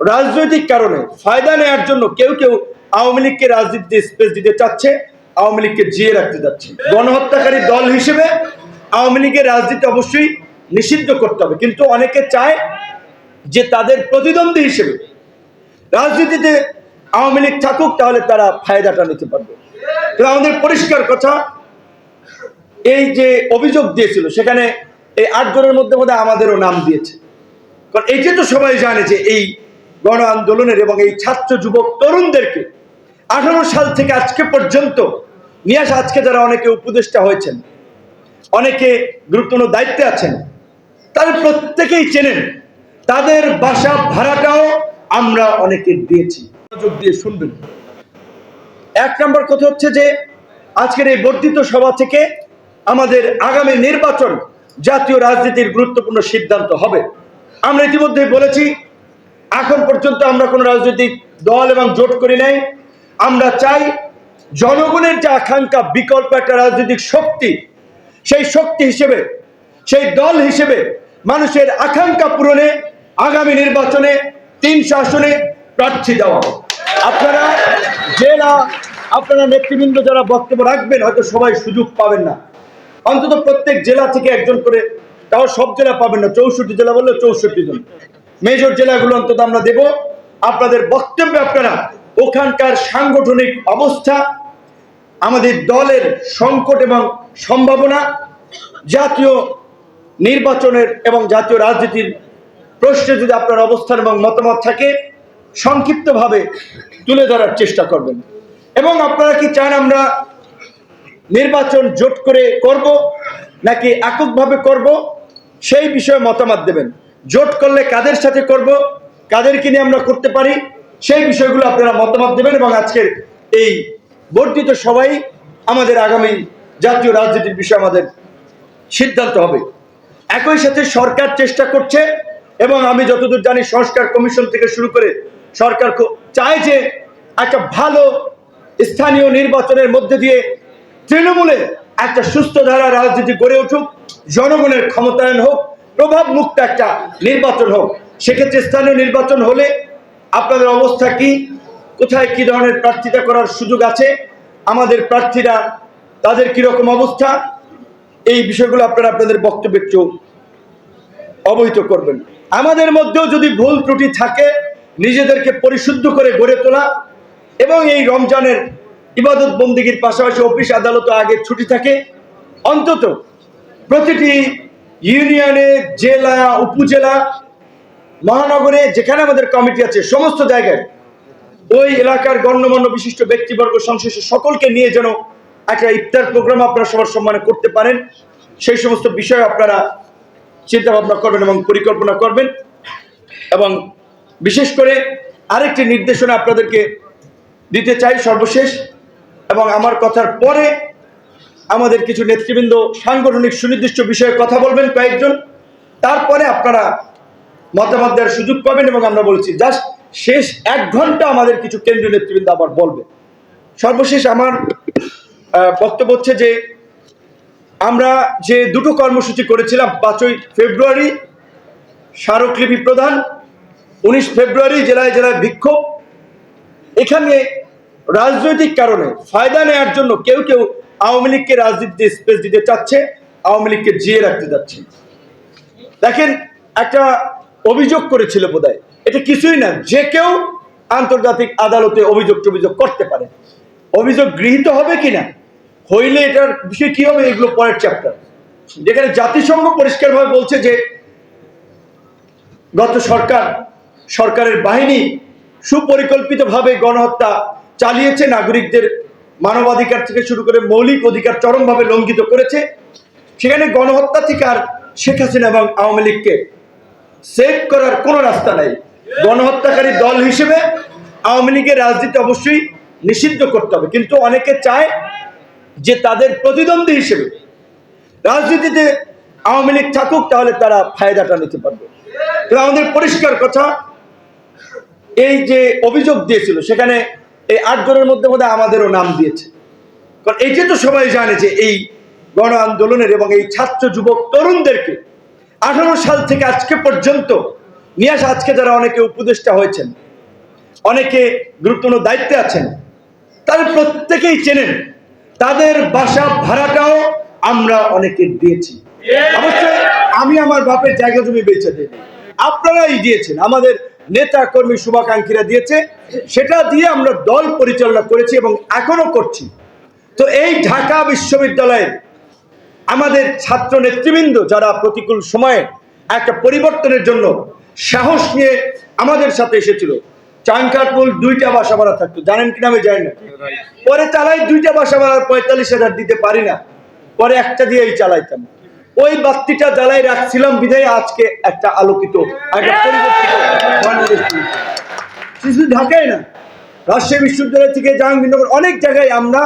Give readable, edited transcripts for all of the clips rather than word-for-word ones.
রাজনৈতিক কারণে ফায়দা নেওয়ার জন্য কেউ কেউ আওয়ামী লীগকে রাজনীতিতে স্পেস দিতে চাচ্ছে, আওয়ামী লীগকে জিয়ে রাখতে যাচ্ছে। গণহত্যাকারী দল হিসেবে আওয়ামী লীগের রাজনীতি অবশ্যই নিষিদ্ধ করতে হবে, কিন্তু অনেকে চায় যে তাদের প্রতিদ্বন্দ্বী হিসেবে রাজনীতিতে আওয়ামী লীগ থাকুক, তাহলে তারা ফায়দাটা নিতে পারবে। তো আমাদের পরিষ্কার কথা, এই যে অভিযোগ দিয়েছিল সেখানে এই ৮ জনের মধ্যে আমাদেরও নাম দিয়েছে। কারণ এইটা তো সবাই জানে যে এই গণ আন্দোলনের এবং এই ছাত্র যুবক তরুণদেরকে 18 সাল থেকে আজকে পর্যন্ত নিয়ে আসা, আজকে যারা অনেকে উপদেষ্টা হয়েছেন, অনেকে গুরুত্বপূর্ণ দায়িত্বে আছেন, তাদের প্রত্যেকেই চেনেন। তাদের বাসা ভাড়াটাও আমরা অনেকে দিয়েছি। মনোযোগ দিয়ে শুনবেন। 1 নম্বর কথা হচ্ছে যে আজকের এই বর্ধিত সভা থেকে আমাদের আগামী নির্বাচন জাতীয় রাজনীতির গুরুত্বপূর্ণ সিদ্ধান্ত হবে। আমরা ইতিমধ্যে বলেছি, এখন পর্যন্ত আমরা কোনো রাজনৈতিক দল এবং জোট করি নাই। আমরা চাই জনগণের যে আকাঙ্ক্ষা, বিকল্প একটা রাজনৈতিক শক্তি, সেই শক্তি হিসেবে, সেই দল হিসেবে মানুষের আকাঙ্ক্ষা পূরণে আগামী নির্বাচনে 300 আসনে প্রার্থী দেওয়া। আপনারা নেতৃবৃন্দ যারা বক্তব্য রাখবেন, হয়তো সবাই সুযোগ পাবেন না, অন্তত প্রত্যেক জেলা থেকে একজন করে, তাও সব জেলা পাবেন না, 64 জেলা বললে 64 জন, মেজর জেলাগুলো অন্তত আমরা দেব। আপনাদের বক্তব্যে আপনারা ওখানকার সাংগঠনিক অবস্থা, আমাদের দলের সংকট এবং সম্ভাবনা, জাতীয় নির্বাচনের এবং জাতীয় রাজনীতির প্রশ্নে যদি আপনার অবস্থান এবং মতামত থাকে, সংক্ষিপ্তভাবে তুলে ধরার চেষ্টা করবেন। এবং আপনারা কি চান আমরা নির্বাচন জোট করে করব নাকি এককভাবে করব, সেই বিষয়ে মতামত দেবেন। জোট করলে কাদের সাথে করব, কাদেরকে নিয়ে আমরা করতে পারি, সেই বিষয়গুলো আপনারা মতামত দেবেন। এবং আজকের এই বর্ধিত সভায় আমাদের আগামী জাতীয় রাজনীতির বিষয়ে আমাদের সিদ্ধান্ত হবে। একই সাথে সরকার চেষ্টা করছে, এবং আমি যতদূর জানি সংস্কার কমিশন থেকে শুরু করে সরকার চায় যে একটা ভালো স্থানীয় নির্বাচনের মধ্যে দিয়ে তৃণমূলে একটা সুস্থ ধারা রাজনীতি গড়ে উঠুক, জনগণের ক্ষমতায়ন হোক, প্রভাব মুক্ত একটা নির্বাচন হোক। সেক্ষেত্রে স্থানীয় নির্বাচন হলে আপনাদের অবস্থা কি, কোথায় কি ধরনের প্রার্থিতা করার সুযোগ আছে, আমাদের প্রার্থীরা তাদের কিরকম অবস্থা, এই বিষয়গুলো আপনারা আপনাদের বক্তব্যে একটু অবহিত করবেন। আমাদের মধ্যেও যদি ভুল ত্রুটি থাকে, নিজেদেরকে পরিশুদ্ধ করে গড়ে তোলা, এবং এই রমজানের ইবাদত বন্দিগির পাশাপাশি অফিস আদালত আগে ছুটি থাকে, অন্তত প্রতিটি ইউনিয়নে, জেলা, উপজেলা, মহানগরে যেখানে আমাদের কমিটি আছে, সমস্ত জায়গায় ওই এলাকার গণ্যমান্য বিশিষ্ট ব্যক্তিবর্গ সংশ্লিষ্ট সকলকে নিয়ে যেন একটা ইফতার প্রোগ্রাম আপনারা সবার সম্মানে করতে পারেন, সেই সমস্ত বিষয় আপনারা চিন্তা ভাবনা করবেন এবং পরিকল্পনা করবেন। এবং বিশেষ করে আরেকটি নির্দেশনা আপনাদেরকে দিতে চাই সর্বশেষ, এবং আমার কথার পরে আমাদের কিছু নেতৃবৃন্দ সাংগঠনিক সুনির্দিষ্ট বিষয়ে কথা বলবেন কয়েকজন, তারপরে আপনারা মতামত দেওয়ার সুযোগ পাবেন। এবং আমরা বলছি জাস্ট শেষ 1 ঘন্টা আমাদের কিছু কেন্দ্রীয় নেতৃবৃন্দ আবার বলবে। সর্বশেষ আমার বক্তব্য হচ্ছে যে আমরা যে দুটো কর্মসূচি করেছিলাম, 5ই ফেব্রুয়ারি স্মারকলিপি প্রদান, 19 ফেব্রুয়ারি জেলায় জেলায় বিক্ষোভ। এখানে রাজনৈতিক কারণে ফায়দা নেওয়ার জন্য কেউ কেউ আওয়ামী লীগকে রাজনীতিতে স্পেস দিতে চাচ্ছে, আওয়ামী লীগকে জিয়ে রাখতে যাচ্ছে। দেখেন, একটা অভিযোগ করেছিল বোধহয়, এটা কিছুই না, যে কেউ আন্তর্জাতিক আদালতে অভিযোগ করতে পারে। অভিযোগ গৃহীত হবে কিনা, হইলে এটার বিষয় কি হবে, এগুলো পরের চ্যাপ্টার। যেখানে জাতিসংঘ পরিষ্কারভাবে বলছে যে গত সরকারের বাহিনী সুপরিকল্পিতভাবে গণহত্যা চালিয়েছে, নাগরিকদের মানবাধিকার থেকে শুরু করে মৌলিক অধিকার চরমভাবে লঙ্ঘিত করেছে। সেখানে গণহত্যা থেকে আর শেখ হাসিনা এবং আওয়ামী লীগকে সেভ করার কোনো রাস্তা নাই। গণহত্যাকারী দল হিসেবে আওয়ামী লীগের রাজনীতি অবশ্যই নিষিদ্ধ করতে হবে, কিন্তু অনেকে চায় যে তাদের প্রতিদ্বন্দ্বী হিসেবে রাজনীতিতে আওয়ামী লীগ থাকুক, তাহলে তারা ফায়দাটা নিতে পারবে। আমাদের পরিষ্কার কথা, এই যে অভিযোগ দিয়েছিল সেখানে এই ৮ জনের মধ্যে আমাদেরও নাম দিয়েছে। কারণ এইটা তো সবাই জানে যে এই গণ আন্দোলনের এবং এই ছাত্র যুবক তরুণদেরকে 18 সাল থেকে আজকে পর্যন্ত নিয়াস আজকে যারা অনেকে উপদেষ্টা হয়েছেন, অনেকে গুরুত্বপূর্ণ দায়িত্বে আছেন, তারা প্রত্যেকেই চেনেন তাদের বাসা ভাড়াটাও আমরা অনেকে দিয়েছি। অবশ্যই আমি আমার বাপের জায়গা জমি বেচে দিই, আপনারাই দিয়েছেন, আমাদের নেতা কর্মী শুভাকাঙ্ক্ষীরা দিয়েছে, সেটা দিয়ে আমরা দল পরিচালনা করেছি এবং এখনো করছি। তো এই ঢাকা বিশ্ববিদ্যালয়ের আমাদের ছাত্র নেতৃবৃন্দ যারা প্রতিকূল সময়ে একটা পরিবর্তনের জন্য সাহস নিয়ে আমাদের সাথে এসেছিল, চানকারপুল 2টা বাসা ভাড়া থাকতো, জানেন কিনা আমি জানি না, পরে চালাই 2টা বাসা ভাড়া 45,000 দিতে পারি না, পরে একটা দিয়েই চালাইতাম। ওই বাতিটা জ্বালাই রাখছিলাম বিধায় আজকে একটা আলোকিত একটা পরিবর্তিত বাংলাদেশ। শুধু ঢাকায় না, রাজশাহী বিশ্ববিদ্যালয় থেকে জাহাঙ্গীরনগর অনেক জায়গায় আমরা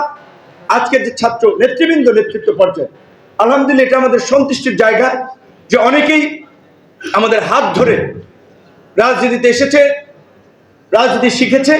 আজকে যে ছাত্র নেতৃবৃন্দ নেতৃত্ব পর্যায়ে, আলহামদুলিল্লাহ এটা আমাদের সন্তুষ্টির জায়গা যে অনেকেই আমাদের হাত ধরে রাজনীতিতে এসেছে, রাজনীতি শিখেছে,